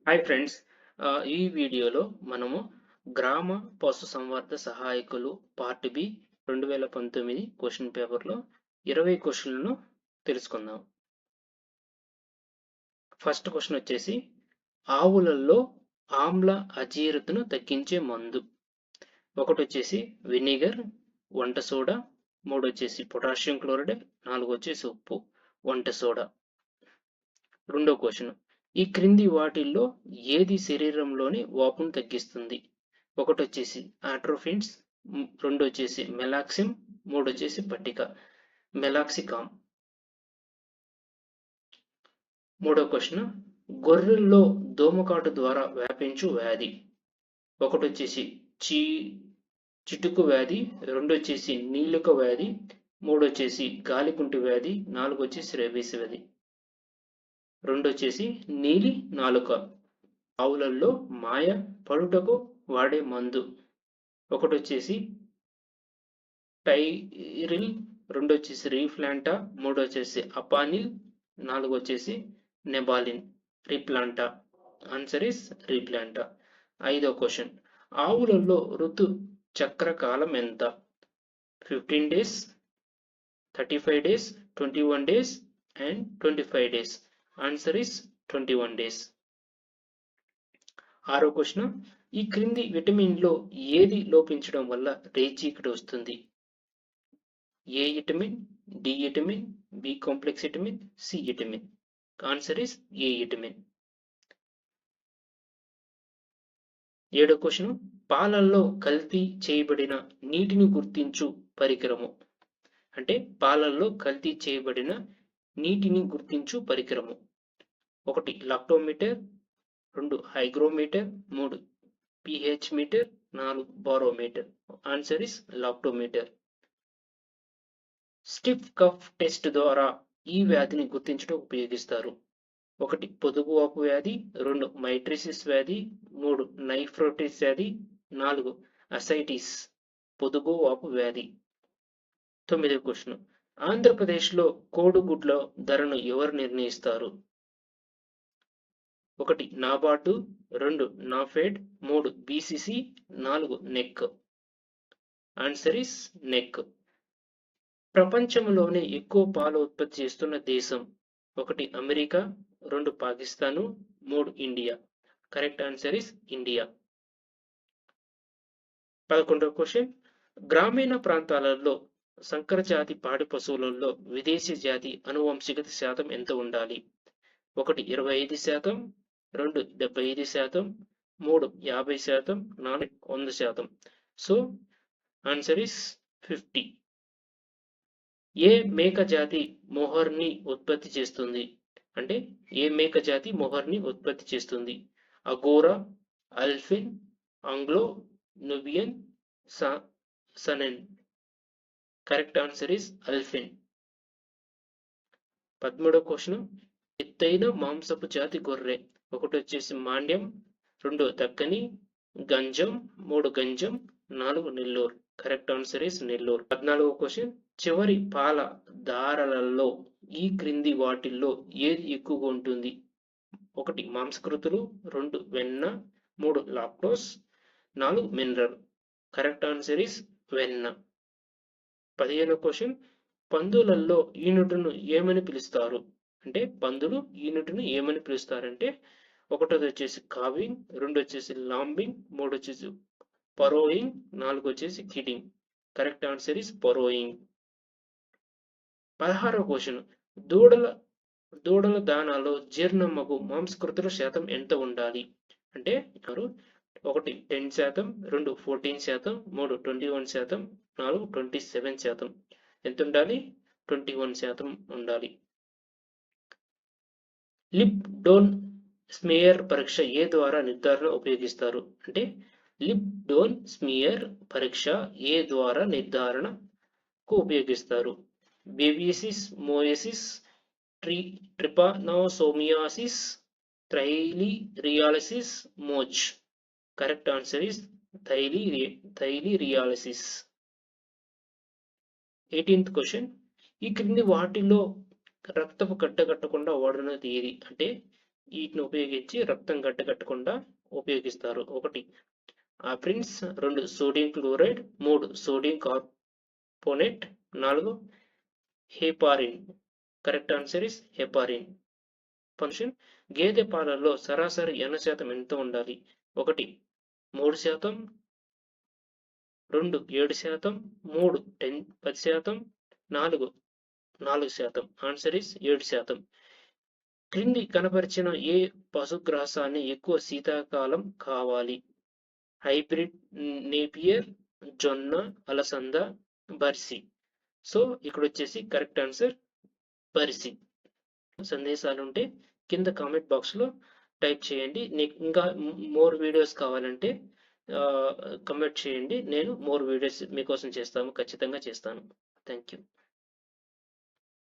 Hi friends, ఈ వీడియోలో మనము గ్రామ పశు సంవర్ధ సహాయకులు పార్ట్ బి 2019 క్వశ్చన్ పేపర్లో 20 క్వశ్చన్లను తెలుసుకుందాం. ఫస్ట్ క్వశ్చన్ వచ్చేసి ఆవులలో ఆమ్ల అజీర్ణతను తగ్గించే మందు. ఒకటి వచ్చేసి వినిగర్, వంట సోడా, మూడు వచ్చేసి పొటాషియం క్లోరైడ్, నాలుగు వచ్చేసి ఉప్పు, వంట సోడా. రెండో క్వశ్చన్, ఈ క్రింది వాటిల్లో ఏది శరీరంలోని వాపును తగ్గిస్తుంది? ఒకటి వచ్చేసి ఆట్రోఫిన్స్, రెండు వచ్చేసి మెలాక్సిమ్, మూడు వచ్చేసి పట్టిక మెలాక్సికామ్. మూడో క్వశ్చన్, గొర్రెల్లో దోమకాటు ద్వారా వ్యాపించు వ్యాధి. ఒకటి వచ్చేసి చిటుకు వ్యాధి, రెండు వచ్చేసి నీలుక వ్యాధి, మూడు వచ్చేసి గాలికుంటి వ్యాధి, నాలుగు వచ్చేసి రేబీస్ వ్యాధి. రెండు వచ్చేసి నీలి నాలుక. ఆవులలో మాయ పడుటకు వాడే మందు. ఒకటి వచ్చేసి టైరిల్, రెండు వచ్చేసి రీఫ్లాంటా, మూడు వచ్చేసి అపానిల్, నాలుగు వచ్చేసి నెబాలిన్. రీప్లాంటా. Answer is రీప్లాంటా. ఐదో క్వశ్చన్, ఆవులలో ఋతు చక్రకాలం ఎంత? 15 days, 35 days, 21 days and 25 days. Answer is 21 days. ఆరో క్వశ్చన్, ఈ క్రింది విటమిన్లో ఏది లోపించడం వల్ల రేచీకటి వస్తుంది? A vitamin, D vitamin, B complex vitamin, C vitamin. Answer is A vitamin. ఏడో క్వశ్చన్, పాలల్లో కల్తీ చేయబడిన నీటిని గుర్తించు పరికరము. అంటే పాలల్లో కల్తీ చేయబడిన నీటిని గుర్తించు పరికరము. ఒకటి లాక్టోమీటర్, రెండు హైగ్రోమీటర్, మూడు pH మీటర్, నాలుగు barometer. Answer is lactometer. Stiff cuff test ద్వారా ఈ వ్యాధిని గుర్తించడం ఉపయోగిస్తారు. ఒకటి పొదుగువాపు వ్యాధి, రెండు మైట్రిసిస్ వ్యాధి, మూడు నైఫ్రోటిస్ వ్యాధి, నాలుగు అసైటిస్ పొదుగువాపు వ్యాధి. తొమ్మిదో క్వశ్చన్, ఆంధ్రప్రదేశ్లో కోడిగుడ్ల ధరను ఎవరు నిర్ణయిస్తారు? ఒకటి నాబార్డు, రెండు నాఫెడ్, మూడు బీసీసీ, నాలుగు నెక్. Answer is neck. ప్రపంచంలోనే ఎక్కువ పాలు ఉత్పత్తి చేస్తున్న దేశం. ఒకటి అమెరికా, రెండు పాకిస్తాను, మూడు India. Correct answer is India. 11వ క్వశ్చన్, గ్రామీణ ప్రాంతాలలో సంకరజాతి పాడి పశువులలో విదేశీ జాతి అనువంశికత శాతం ఎంత ఉండాలి? ఒకటి 25%, రెండు 75%, మూడు 50%, నాలుగు 100%. So answer is 50. ఏ మేక జాతి మొహర్ని ఉత్పత్తి చేస్తుంది? అంటే ఏ మేక జాతి మొహర్ని ఉత్పత్తి చేస్తుంది? Angora, Alpine, Anglo, Nubian, Saanen. Correct answer is Alpine. 13వ క్వశ్చన్, ఎత్తైన మాంసపు జాతి గొర్రె. ఒకటి వచ్చేసి మాండ్యం, రెండు దక్కని, గంజం, మూడు గంజం, నాలుగు Nellore. Correct answer is Nellore. 14వ క్వశ్చన్, చివరి పాల దారాలలో ఈ క్రింది వాటిల్లో ఏది ఎక్కువగా ఉంటుంది? ఒకటి మాంసకృతులు, రెండు వెన్న, మూడు లాక్టోస్, నాలుగు మినరల్. కరెక్ట్ ఆన్సర్ ఇస్ వెన్న. 15వ క్వశ్చన్, పందులలో యూనిట్ను ఏమని పిలుస్తారు? అంటే పందులు యూనిట్ను ఏమని పిలుస్తారంటే ఒకటోది వచ్చేసి కావింగ్, రెండు వచ్చేసి లాంబింగ్, మూడు వచ్చేసి పరోయింగ్, నాలుగు వచ్చేసి kidding. Correct answer is farrowing. 16వ క్వశ్చన్, దూడల దానాలో జీర్ణమగు మాంసకృతుల శాతం ఎంత ఉండాలి? అంటే ఒకటి 10%, రెండు 14%, మూడు 21%, నాలుగు 27%. ఎంత ఉండాలి? 21% ఉండాలి. లిప్ డోన్ స్మియర్ పరీక్ష ఏ ద్వారా నిర్ధారణ ఉపయోగిస్తారు? అంటే లిప్ డోన్ స్మియర్ పరీక్ష ఏ ద్వారా నిర్ధారణకు ఉపయోగిస్తారు? బేబిసిస్, మోయసిస్, ట్రిపానోసోమియాసిస్, థైలీరియాలిసిస్, మోచ్. Correct answer is theileriosis. 18th question, ఈ క్రింది వాటిలో రక్తపు గడ్డ కట్టకుండా వాడినది ఏది? అంటే వీటిని ఉపయోగించి రక్తం గడ్డకట్టకుండా ఉపయోగిస్తారు. 1 ఆప్రిన్స్, 2 sodium chloride, 3 sodium carbonate, 4 heparin. Correct answer is heparin. Function గేదె పాలల్లో సరాసరి ఎన్న శాతం ఎంత ఉండాలి? 1 3%, 2 7%, 3 10%, 4 4%. Answer is 7%. క్రింది కనపరిచిన ఏ పశుగ్రాసాన్ని ఎక్కువ శీతాకాలం కావాలి? హైబ్రిడ్ నేపియర్, జొన్న, అలసంద, బర్సి. సో ఇక్కడ వచ్చేసి కరెక్ట్ ఆన్సర్ బర్సి. సందేశాలు ఉంటే కింద కామెంట్ బాక్స్ లో టైప్ చేయండి. ఇంకా మోర్ వీడియోస్ కావాలంటే కమెంట్ చేయండి. నేను మోర్ వీడియోస్ మీకోసం ఖచ్చితంగా చేస్తాను. Thank you.